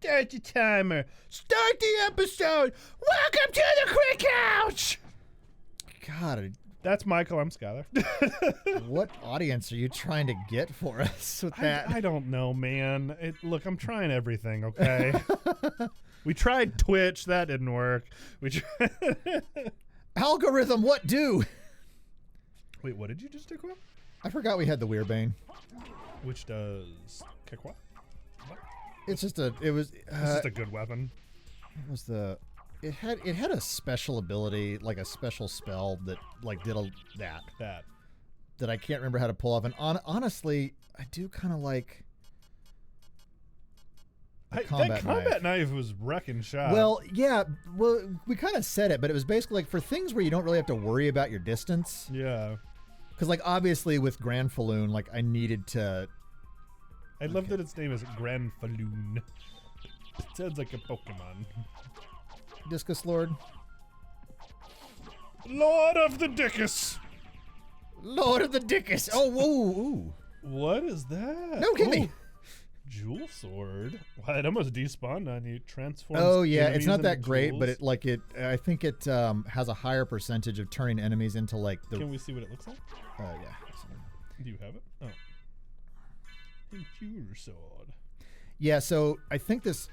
Start the timer. Start the episode. Welcome to the Quick Couch. God, That's Michael. I'm Skylar. what audience are you trying to get for us with that? I don't know, man. Look, I'm trying everything, okay? We tried Twitch. That didn't work. Algorithm, what do? Wait, what did you just do, Quick? I forgot we had the Weirbane. Which does kick what? It's just a. It was. It's just a good weapon. It was the. It had a special ability, like a special spell that like did that I can't remember how to pull off. And honestly, I do kind of like. That combat knife was wrecking shop. Well, yeah. Well, we kind of said it, but it was basically like for things where you don't really have to worry about your distance. Yeah. Because like obviously with Granfaloon, like I needed to. I love that its name is Granfaloon. It sounds like a Pokemon. Discus Lord. Lord of the Dickus. Lord of the Dickus. Oh, whoa, ooh. What is that? No, give me. Jewel sword. Wow, it almost despawned on you. Transforms. Oh yeah, it's not enemies that into great, jewels. but I think it has a higher percentage of turning enemies into like the. Can we see what it looks like? Yeah. Do you have it? Oh. Computer sword. Yeah, so I think this.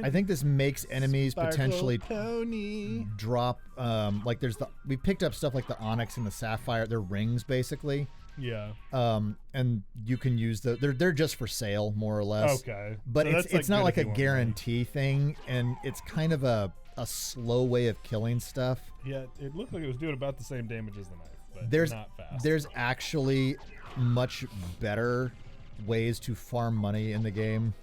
I think this makes enemies Sparkle potentially pony. drop. Like we picked up stuff like the onyx and the sapphire. They're rings basically. Yeah. And you can use they're just for sale more or less. Okay. But So it's not like a want guarantee thing, and it's kind of a slow way of killing stuff. money. Yeah, it looked like it was doing about the same damage as the knife, but There's not fast. There's actually much better ways to farm money in the game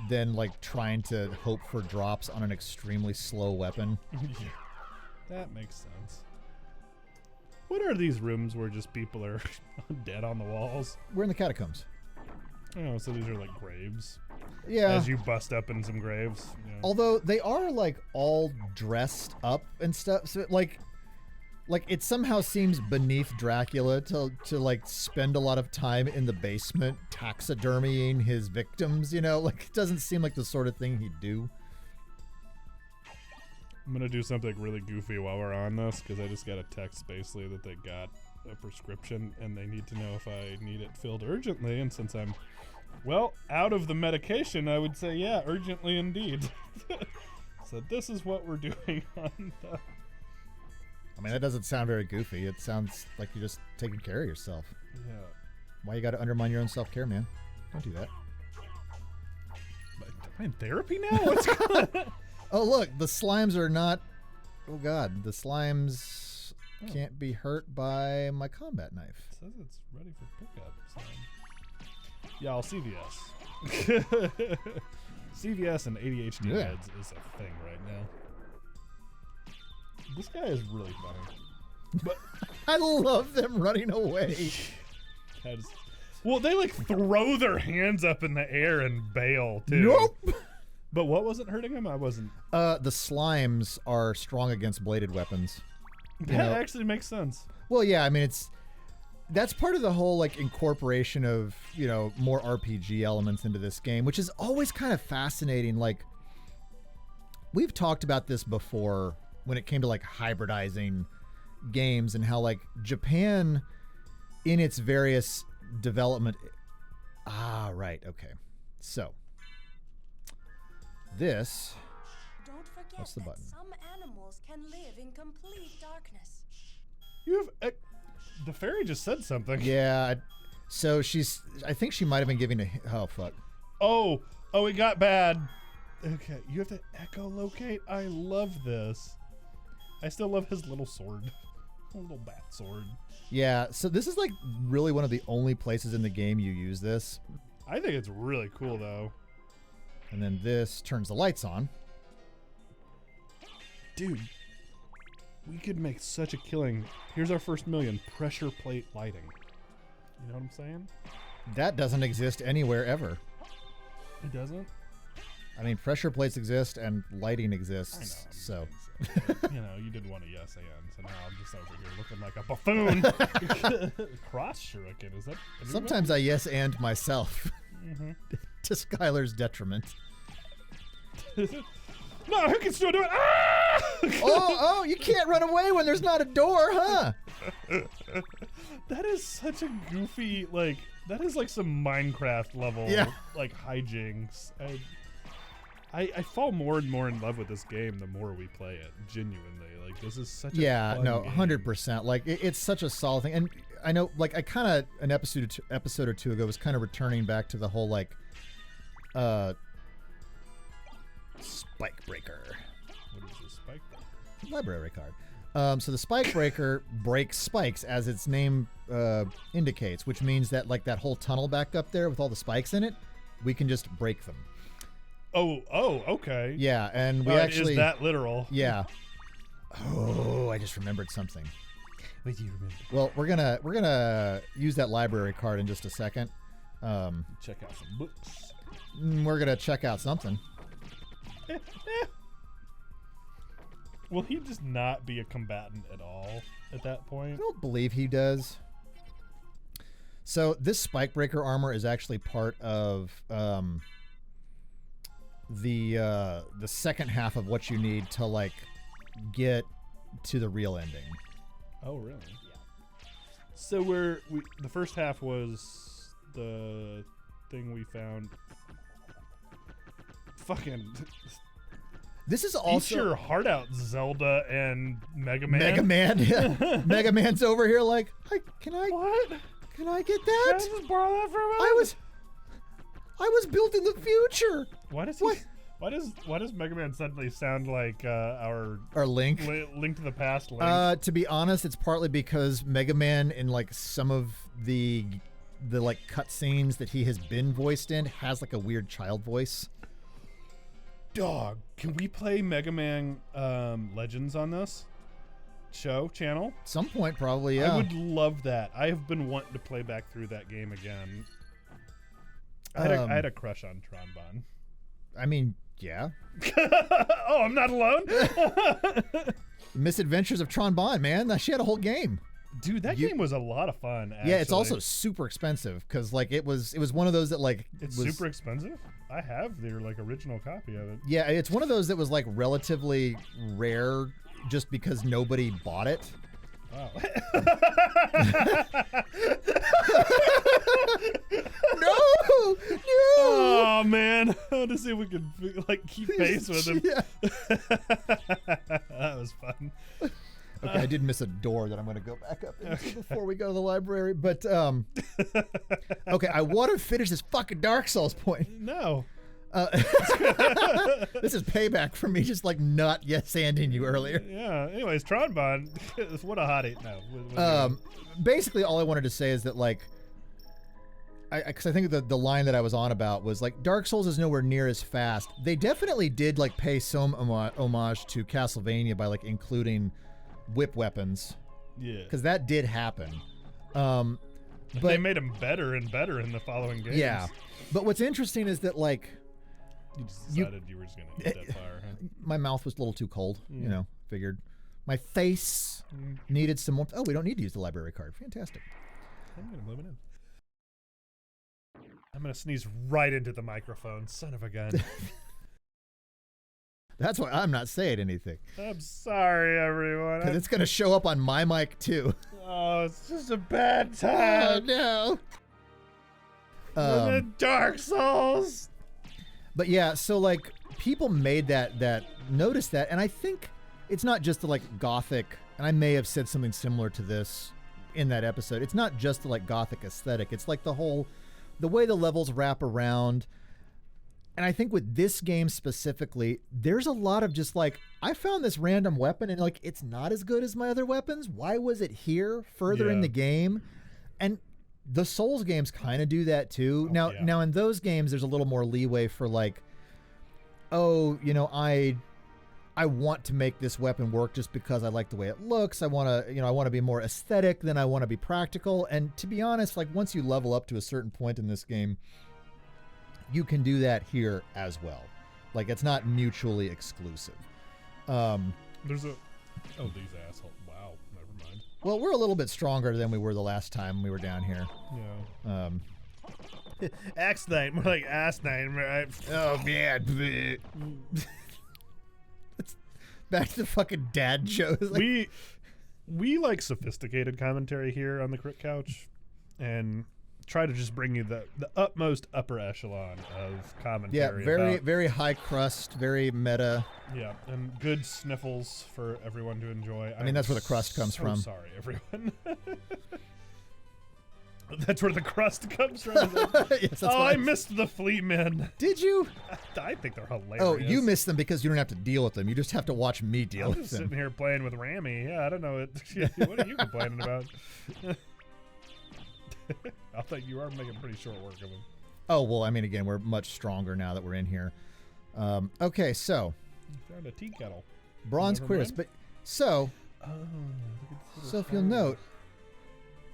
than like trying to hope for drops on an extremely slow weapon. Yeah. That makes sense. What are these rooms where just people are dead on the walls? We're in the catacombs. Oh, so these are like graves. Yeah. As you bust up in some graves. Yeah. Although they are like all dressed up and stuff, so like it somehow seems beneath Dracula to like spend a lot of time in the basement taxidermying his victims, you know? Like it doesn't seem like the sort of thing he'd do. I'm gonna do something really goofy while we're on this, because I just got a text basically that they got a prescription and they need to know if I need it filled urgently, and since I'm out of the medication, I would say yeah, urgently indeed. So this is what we're doing on the... I mean, that doesn't sound very goofy. It sounds like you're just taking care of yourself. Yeah. Why you gotta undermine your own self-care, man? Don't do that. But am I in therapy now? What's going on? Oh, look, the slimes are not... Oh, God. The slimes can't be hurt by my combat knife. It says it's ready for pickup. So. Yeah, I'll CVS. CVS and ADHD meds is a thing right now. This guy is really funny. But I love them running away. Well, they like throw their hands up in the air and bail too. Nope. But what wasn't hurting him? I wasn't. The slimes are strong against bladed weapons. That actually makes sense. Well, yeah, I mean, that's part of the whole like incorporation of, you know, more RPG elements into this game, which is always kind of fascinating. Like, we've talked about this before when it came to like hybridizing games and how like Japan in its various development. Right. Okay. So this. Don't forget What's the that button? some animals can live in complete darkness. You have the fairy just said something. Yeah. So I think she might have been giving oh fuck. Oh, it got bad. Okay, you have to echolocate. I love this. I still love his little sword. A little bat sword. Yeah, so this is like really one of the only places in the game you use this. I think it's really cool though. And then this turns the lights on. Dude, we could make such a killing. Here's our first million, pressure plate lighting. You know what I'm saying? That doesn't exist anywhere ever. It doesn't? I mean, pressure plates exist and lighting exists. I know. So, you know, you didn't want a yes and, so now I'm just over here looking like a buffoon. Cross shuriken, is that? sometimes I yes and myself. Mm-hmm. to Skylar's detriment. No, who can still do it? Ah! Oh, you can't run away when there's not a door, huh? That is such a goofy, like, that is like some Minecraft level, like, hijinks. I fall more and more in love with this game the more we play it, genuinely. Like, this is such a fun game. 100%. Like, it's such a solid thing. And I know, like, I kind of, an episode or two ago was kind of returning back to the whole, like, Spike Breaker. What is this Spike Breaker? Library card. So the Spike Breaker breaks spikes, as its name indicates, which means that, like, that whole tunnel back up there with all the spikes in it, we can just break them. Oh, okay. Yeah, and we actually... Is that literal? Yeah. Oh, I just remembered something. What do you remember? Well, we're gonna use that library card in just a second. Check out some books. We're gonna check out something. Will he just not be a combatant at all at that point? I don't believe he does. So this Spike Breaker armor is actually part of the second half of what you need to, like, get to the real ending. Oh, really? Yeah. So the first half was the thing we found. Fucking. This is Eat also your heart out, Zelda and Mega Man. Mega Man. Yeah. Mega Man's over here like, can I get that? Can I just borrow that for a minute? I was built in the future. Why does Mega Man suddenly sound like our Link? Link to the Past Link? To be honest, it's partly because Mega Man, in, like, some of the like cutscenes that he has been voiced in, has, like, a weird child voice. Dog, can we play Mega Man Legends on this channel? At some point, probably, yeah. I would love that. I have been wanting to play back through that game again. I had a crush on Tron. I mean, yeah. Oh, I'm not alone? Misadventures of Tron Bonne, man. She had a whole game. Dude, that game was a lot of fun, actually. Yeah, it's also super expensive because, like, it was one of those that, like, it's super expensive? I have their, like, original copy of it. Yeah, it's one of those that was, like, relatively rare just because nobody bought it. Wow. No! Oh, man. I want to see if we can, like, keep pace with him. Yeah. That was fun. Okay, I did miss a door that I'm going to go back up into before we go to the library. But, okay, I want to finish this fucking Dark Souls point. No. This is payback for me just, like, not yes-anding you earlier. Yeah, anyways, Tronbon, what a hottie. No. Basically, all I wanted to say is that, like, because I think the line that I was on about was, like, Dark Souls is nowhere near as fast. They definitely did, like, pay some homage to Castlevania by, like, including whip weapons. Yeah. Because that did happen. But they made them better and better in the following games. Yeah. But what's interesting is that, like, you just decided you were just going to eat that fire, huh? My mouth was a little too cold, you know, figured. My face needed some more. Oh, we don't need to use the library card. Fantastic. I'm going to move it in. I'm going to sneeze right into the microphone. Son of a gun. That's why I'm not saying anything. I'm sorry, everyone. Because it's going to show up on my mic, too. Oh, it's just a bad time. Oh, no. The Dark Souls. But yeah, so, like, people made that notice that, and I think it's not just the, like, gothic, and I may have said something similar to this in that episode. It's not just the, like, gothic aesthetic. It's like the way the levels wrap around. And I think with this game specifically, there's a lot of just like, I found this random weapon and, like, it's not as good as my other weapons. Why was it here further in the game? And the Souls games kind of do that too. Now in those games, there's a little more leeway for, like, oh, you know, I want to make this weapon work just because I like the way it looks. I want to be more aesthetic than I want to be practical. And to be honest, like, once you level up to a certain point in this game, you can do that here as well. Like, it's not mutually exclusive. These assholes. Wow, never mind. Well, we're a little bit stronger than we were the last time we were down here. Yeah. Axe night, more like ass night, right? Oh man. Back to the fucking dad jokes. Like, we like sophisticated commentary here on the Crit Couch, and try to just bring you the utmost upper echelon of commentary. yeah, very high crust, very meta. Yeah, and good sniffles for everyone to enjoy. I mean, that's where the crust comes from. Sorry, everyone. That's where the crust comes from. Yes, I missed the Flea Men. Did you? I think they're hilarious. Oh, you missed them because you don't have to deal with them. You just have to watch me deal I'm with just them. sitting here playing with Rammy. Yeah, I don't know. What are you complaining about? I thought you are making pretty short work of them. Oh, well, I mean, again, we're much stronger now that we're in here. Okay, so. You found a tea kettle. Bronze Never quiz. mind. But so Oh, look at this so if little you'll fire.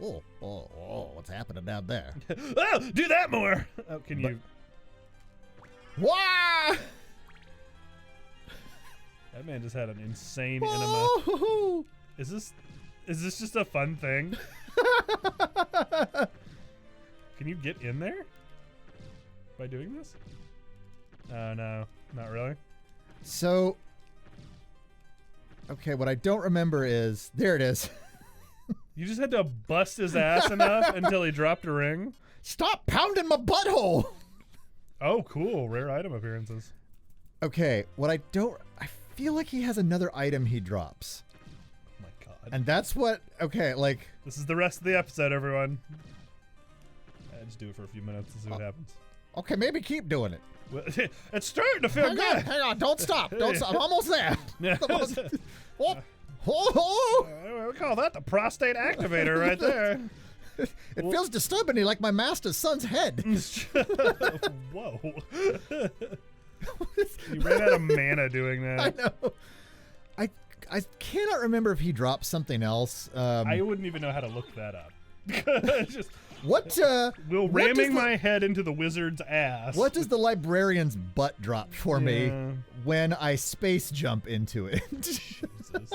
note. Oh, what's happening down there? Oh, do that more. Oh, can you? Wah! That man just had an insane enema. Oh! Is this just a fun thing? Can you get in there by doing this? Oh no, not really. So, okay, what I don't remember is there it is. You just had to bust his ass enough until he dropped a ring. Stop pounding my butthole. Oh, cool! Rare item appearances. Okay, what I feel like he has another item he drops. Oh my god! And that's what, okay, like. This is the rest of the episode, everyone. Just do it for a few minutes and see what happens. Okay, maybe keep doing it. Well, it's starting to feel good. Hang on, don't stop. Don't stop. I'm almost there. Yeah. Oh, oh, We call that the prostate activator right there. It feels disturbingly like my master's son's head. Whoa. You ran out of mana doing that. I know. I cannot remember if he dropped something else. I wouldn't even know how to look that up. Just what? ramming my head into the wizard's ass. What does the librarian's butt drop for me when I space jump into it? Jesus.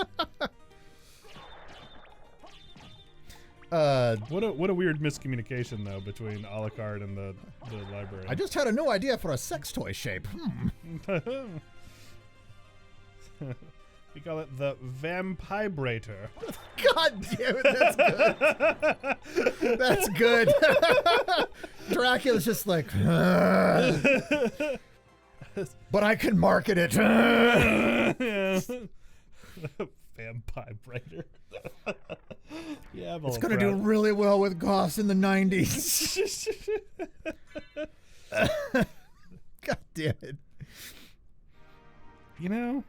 What a weird miscommunication though between Alucard and the library. I just had a new idea for a sex toy shape. We call it the Vampibrator. God damn it, that's good. That's good. Dracula's just like, but I can market it. Vampibrator. Yeah, it's gonna do really well with goths in the 90s. God damn it. You know,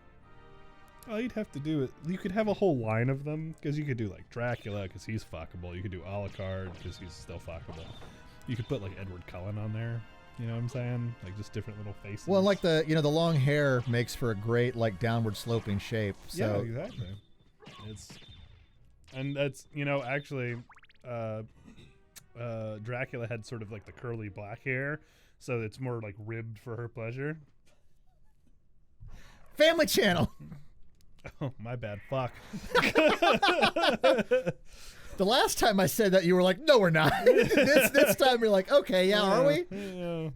all you'd have to do is you could have a whole line of them because you could do like Dracula because he's fuckable. You could do Alucard because he's still fuckable. You could put like Edward Cullen on there. You know what I'm saying? Like just different little faces. Well, like the long hair makes for a great like downward sloping shape. So. Yeah, exactly. That's actually Dracula had sort of like the curly black hair, so it's more like ribbed for her pleasure. Family Channel. Oh, my bad. Fuck. The last time I said that, you were like, "No, we're not." this time, you're like, "Okay, yeah, are we?" Yeah.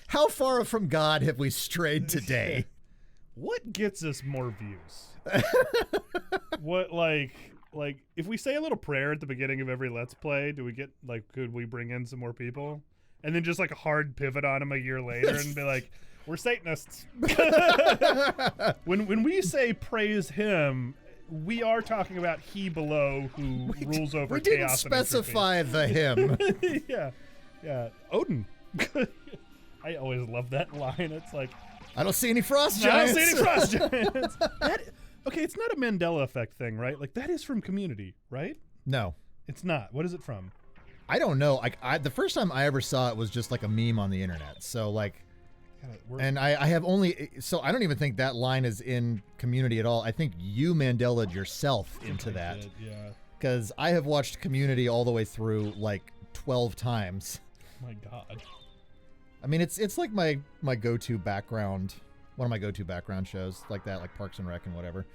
How far from God have we strayed today? What gets us more views? What like if we say a little prayer at the beginning of every Let's Play, do we get could we bring in some more people? And then just like a hard pivot on them a year later and be like, we're Satanists. When we say praise him, we are talking about he below who rules over we chaos. We didn't specify the him. Yeah. Odin. I always love that line. It's like, I don't see any frost giants. I don't see any frost giants. Okay, it's not a Mandela effect thing, right? Like that is from Community, right? No, it's not. What is it from? I don't know. The first time I ever saw it was just like a meme on the internet. So and I have only, so I don't even think that line is in Community at all. I think you Mandela'd yourself into that. Yeah. Because I have watched Community all the way through like 12 times. My God. I mean, it's like my go-to background, one of my go-to background shows like that, like Parks and Rec and whatever.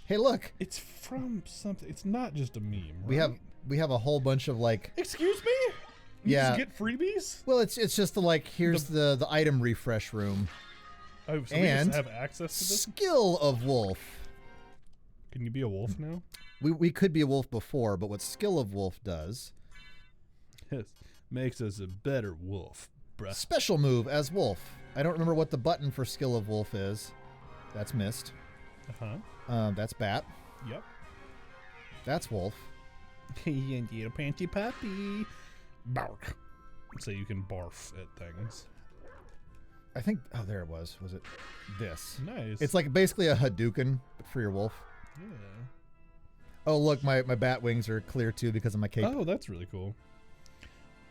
Hey, look. It's from something. It's not just a meme, right? We have a whole bunch of like. Excuse me? You Yeah. just get freebies? Well, it's just like here's the item refresh room. Oh, so And we just have access to this? Skill of wolf. Can you be a wolf now? We could be a wolf before, but what Skill of Wolf does, Yes. Makes us a better wolf, bruh. special move as wolf. I don't remember what the button for Skill of Wolf is. That's missed. Uh-huh. That's bat. Yep. That's wolf. And you panty puppy. Bark. So you can barf at things. I think, oh, there it was. Was it this? Nice. It's like basically a Hadouken, but for your wolf. Yeah. Oh, look, my bat wings are clear too because of my cape. Oh, that's really cool.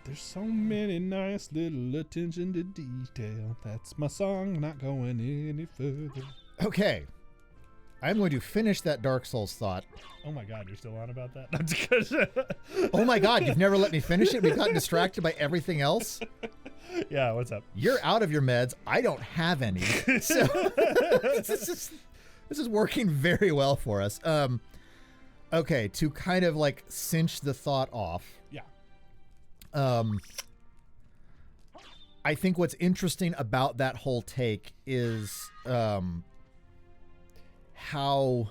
There's so many nice little attention to detail. That's my song, not going any further. Okay. I'm going to finish that Dark Souls thought. Oh my god, you're still on about that? That's good. Oh my god, you've never let me finish it? We've gotten distracted by everything else? Yeah, what's up? You're out of your meds. I don't have any. So this is working very well for us. Okay, to kind of like cinch the thought off. Yeah. I think what's interesting about that whole take is how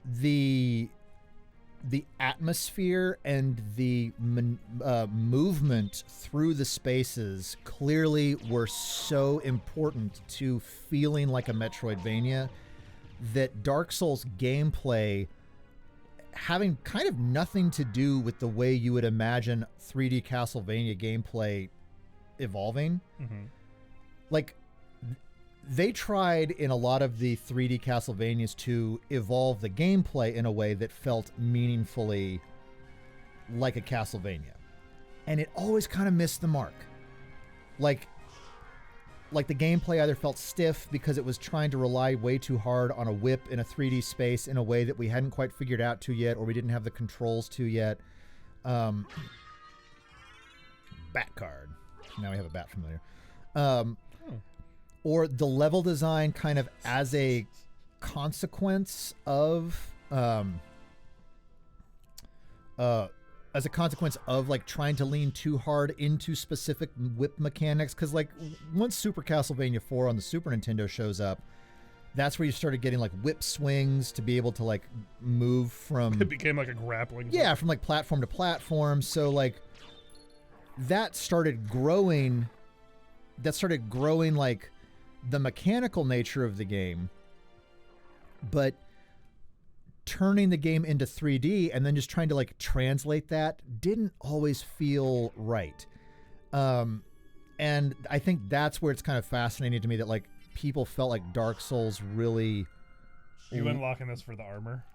the atmosphere and the movement through the spaces clearly were so important to feeling like a Metroidvania that Dark Souls gameplay having kind of nothing to do with the way you would imagine 3D Castlevania gameplay evolving. Mm-hmm. Like, they tried in a lot of the 3D Castlevanias to evolve the gameplay in a way that felt meaningfully like a Castlevania. And it always kind of missed the mark. Like the gameplay either felt stiff because it was trying to rely way too hard on a whip in a 3D space in a way that we hadn't quite figured out to yet, or we didn't have the controls to yet. Bat card. Now we have a bat familiar. Or the level design kind of as a consequence of like trying to lean too hard into specific whip mechanics. Because like once Super Castlevania 4 on the Super Nintendo shows up, that's where you started getting like whip swings to be able to like move from It became like a grappling. yeah, from like platform to platform. So like that started growing like the mechanical nature of the game, but turning the game into 3D and then just trying to like translate that didn't always feel right. And I think that's where it's kind of fascinating to me that like people felt like Dark Souls really... You unlocking this for the armor?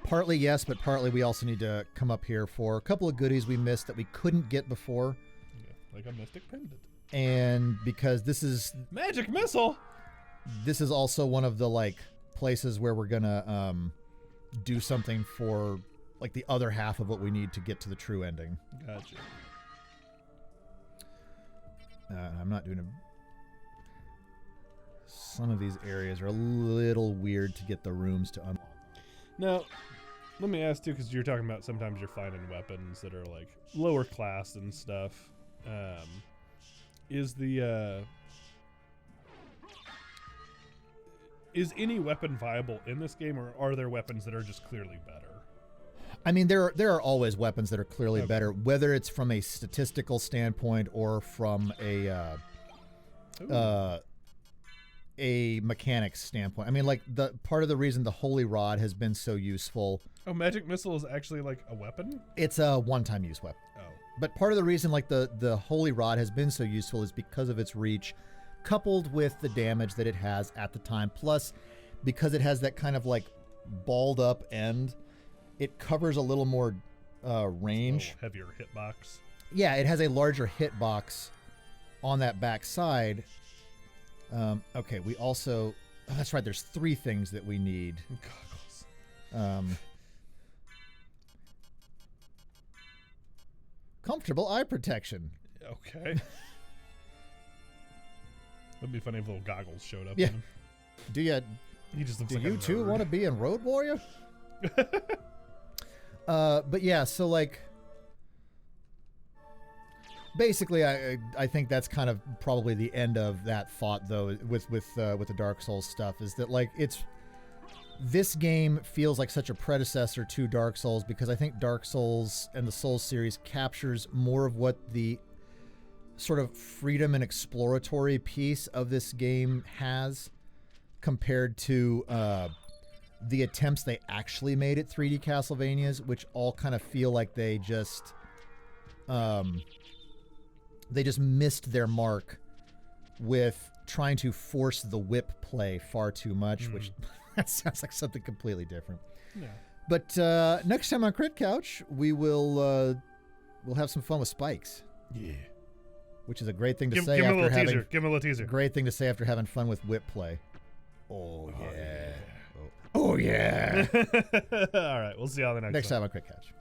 Partly yes, but partly we also need to come up here for a couple of goodies we missed that we couldn't get before. Yeah, like a mystic pendant. And because this is Magic missile. this is also one of the like places where we're gonna do something for like the other half of what we need to get to the true ending. Gotcha. I'm not doing a... Some of these areas are a little weird to get the rooms to unlock. Now, let me ask too, because you're talking about sometimes you're finding weapons that are like lower class and stuff. Is any weapon viable in this game, or are there weapons that are just clearly better? I mean, there are always weapons that are clearly better, whether it's from a statistical standpoint or from a mechanics standpoint. I mean, like the part of the reason the Holy Rod has been so useful. Oh, magic missile is actually like a weapon? It's a one-time use weapon. Oh. But part of the reason like the Holy Rod has been so useful is because of its reach, coupled with the damage that it has at the time. Plus, because it has that kind of like balled up end, it covers a little more range. Oh, heavier hitbox. Yeah, it has a larger hitbox on that back side. Okay, we also... Oh, that's right, there's 3 things that we need. Goggles. Comfortable eye protection. Okay. It'd be funny if little goggles showed up. Yeah. In him. Do you He just looks do like you a too nerd. want to be in Road Warrior? But yeah, so like basically, I think that's kind of probably the end of that thought, though, with the Dark Souls stuff, is that like this game feels like such a predecessor to Dark Souls, because I think Dark Souls and the Souls series captures more of what the sort of freedom and exploratory piece of this game has, compared to the attempts they actually made at 3D Castlevanias, which all kind of feel like they just missed their mark with trying to force the whip play far too much, which that sounds like something completely different. Yeah. But next time on Crit Couch, we'll have some fun with spikes. Yeah. Which is a great thing to say Give him after a little having teaser. Give him a little teaser. great thing to say after having fun with whip play. Oh yeah. Oh yeah. All right. We'll see you on the next Next one. time on Crit Couch.